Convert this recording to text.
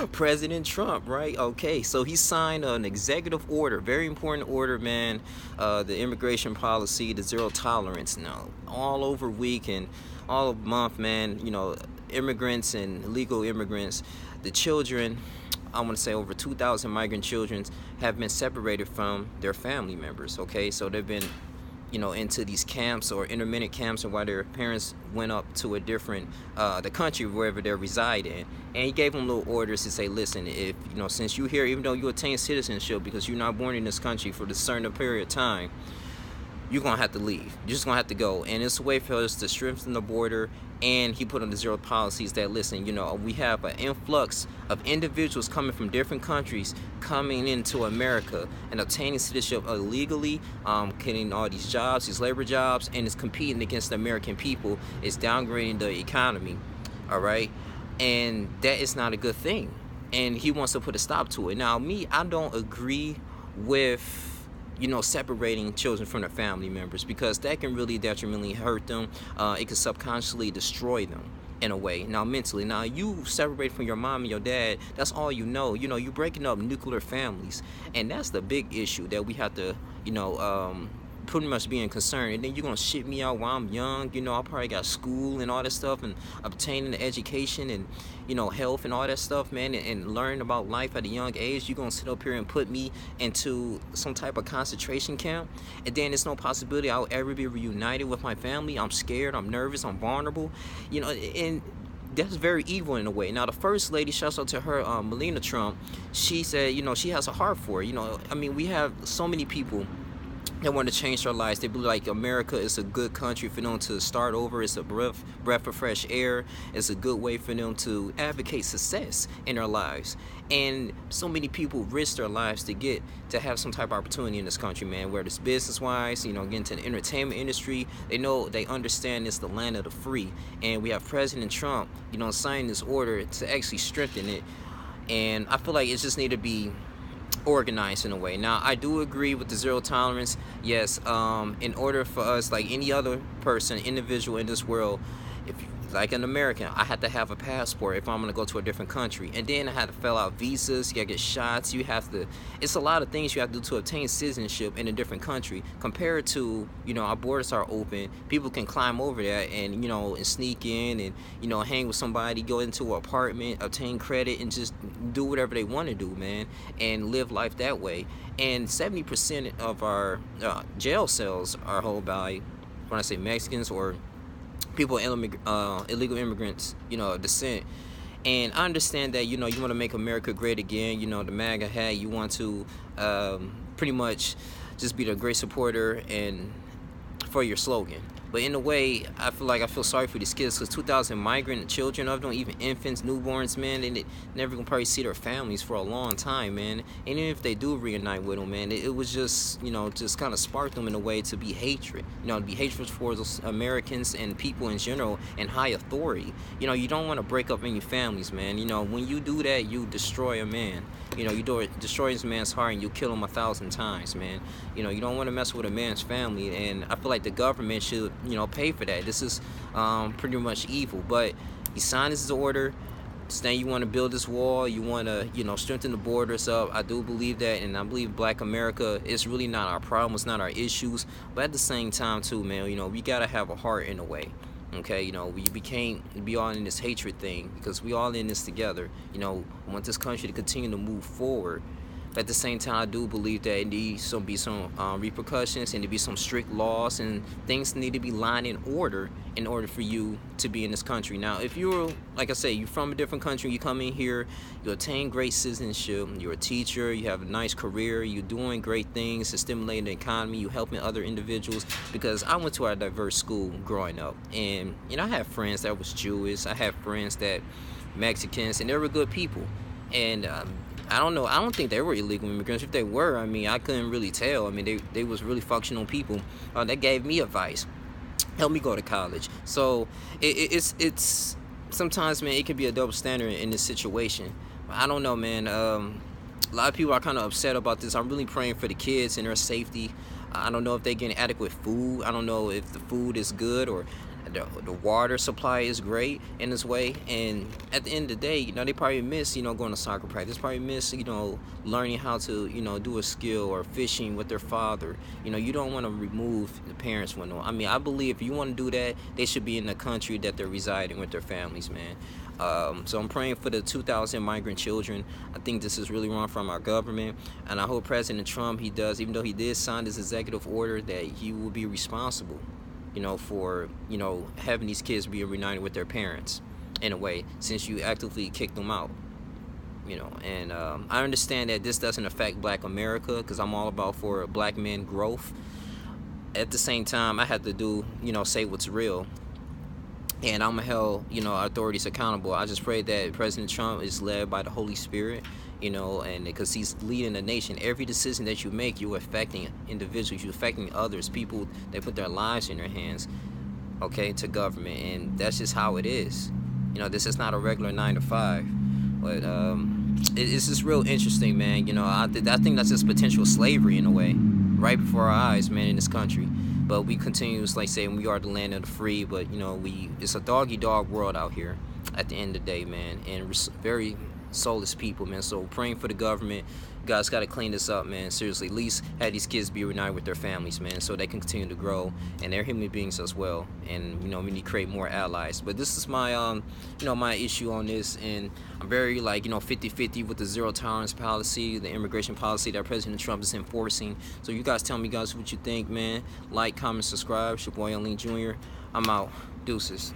President Trump, right? Okay, so he signed an executive order, very important order, man. The immigration policy, the zero tolerance. Now, all over week and all month, man. Immigrants and illegal immigrants, the children. I want to say over 2,000 migrant children have been separated from their family members. Okay, so they've been into these camps or intermittent camps, or while their parents went up to a different the country wherever they're residing. And he gave them little orders to say, listen, if since you're here, even though you attain citizenship because you're not born in this country for this certain period of time, you're gonna have to leave. You're just gonna have to go. And it's a way for us to strengthen the border. And he put on the zero policies that, listen, we have an influx of individuals coming from different countries coming into America and obtaining citizenship illegally, getting all these jobs, these labor jobs, and it's competing against the American people. It's downgrading the economy, all right? And that is not a good thing. And he wants to put a stop to it. Now, I don't agree with separating children from their family members, because that can really detrimentally hurt them. It can subconsciously destroy them in a way. Now, mentally, you separate from your mom and your dad, that's all you're breaking up nuclear families, and that's the big issue that we have to pretty much being concerned. And then you're gonna ship me out while I'm young. I probably got school and all that stuff, and obtaining the education and health and all that stuff, man, and learn about life at a young age. You're gonna sit up here and put me into some type of concentration camp, and then there's no possibility I'll ever be reunited with my family. I'm scared, I'm nervous, I'm vulnerable, and that's very evil in a way. Now, the first lady, shouts out to her, Melania Trump, she said, she has a heart for it. We have so many people that want to change their lives. They believe like America is a good country for them to start over. It's a breath of fresh air. It's a good way for them to advocate success in their lives. And so many people risk their lives to have some type of opportunity in this country, man, whether it's business-wise, get into the entertainment industry. They understand it's the land of the free. And we have President Trump, signing this order to actually strengthen it. And I feel like it just need to be organized in a way. Now, I do agree with the zero tolerance. Yes, in order for us, like any other person, individual in this world, if like an American, I had to have a passport if I'm gonna go to a different country, and then I had to fill out visas. You gotta get shots. It's a lot of things you have to do to obtain citizenship in a different country. Compared to our borders are open, people can climb over that and and sneak in and hang with somebody, go into an apartment, obtain credit, and just do whatever they want to do, man, and live life that way. And 70% of our jail cells are held by, when I say Mexicans or people, illegal immigrants, descent. And I understand that, you want to make America great again, the MAGA hat. You want to pretty much just be the great supporter and for your slogan. But in a way, I feel sorry for these kids, because 2,000 migrant children of them, even infants, newborns, man, and they never gonna probably see their families for a long time, man. And even if they do reunite with them, man, it was just, just kind of spark them in a way to be hatred, to be hatred for those Americans and people in general and high authority. You don't want to break up any families, man. When you do that, you destroy a man. You destroy this man's heart, and you kill him 1,000 times, man. You don't want to mess with a man's family, and I feel like the government should, pay for that. This is pretty much evil. But he signed this order saying you want to build this wall, you want to, strengthen the borders up. I do believe that, and I believe Black America is really not our problem. It's not our issues. But at the same time, too, man, we gotta have a heart in a way. Okay, we can't be all in this hatred thing, because we all in this together. We want this country to continue to move forward. But at the same time, I do believe that it needs to be some repercussions, and to be some strict laws, and things need to be lined in order for you to be in this country. Now, if you're, like I say, you're from a different country, you come in here, you attain great citizenship, you're a teacher, you have a nice career, you're doing great things to stimulate the economy, you're helping other individuals. Because I went to a diverse school growing up, and I had friends that was Jewish, I had friends that Mexicans, and they were good people. And I don't know. I don't think they were illegal immigrants. If they were, I couldn't really tell. They was really functional people that gave me advice, helped me go to college. So it's sometimes, man, it could be a double standard in this situation. I don't know, man. A lot of people are kind of upset about this. I'm really praying for the kids and their safety. I don't know if they're getting adequate food. I don't know if the food is good, or the water supply is great in this way, and at the end of the day, you know, they probably miss, you know, going to soccer practice, probably miss, you know, learning how to, you know, do a skill or fishing with their father. You know, you don't want to remove the parents when, I mean, I believe if you want to do that, they should be in the country that they're residing with their families, man. So I'm praying for the 2,000 migrant children. I think this is really wrong from our government, and I hope President Trump, he does, even though he did sign this executive order, that he will be responsible, you know, for, you know, having these kids be reunited with their parents in a way, since you actively kicked them out, you know. And I understand that this doesn't affect Black America, because I'm all about for Black men growth. At the same time, I have to do, you know, say what's real, and I'm gonna hold, you know, authorities accountable. I just pray that President Trump is led by the Holy Spirit, you know, and because he's leading the nation. Every decision that you make, you're affecting individuals, you're affecting others, people that put their lives in their hands, okay, to government, and that's just how it is. You know, this is not a regular 9 to 5, but it's just real interesting, man. You know, I think that's just potential slavery in a way, right before our eyes, man, in this country. But we continuously like saying we are the land of the free, but you know, it's a doggy dog world out here at the end of the day, man, and very soulless people, man. So praying for the government. You guys got to clean this up, man. Seriously, at least have these kids be reunited with their families, man, so they can continue to grow, and they're human beings as well. And you know, we need to create more allies. But this is my you know, my issue on this, and I'm very, like, you know, 50-50 with the zero tolerance policy, the immigration policy that President Trump is enforcing. So you guys tell me, guys, what you think, man. Like, comment, subscribe. It's your boy Alin Jr. I'm out. Deuces.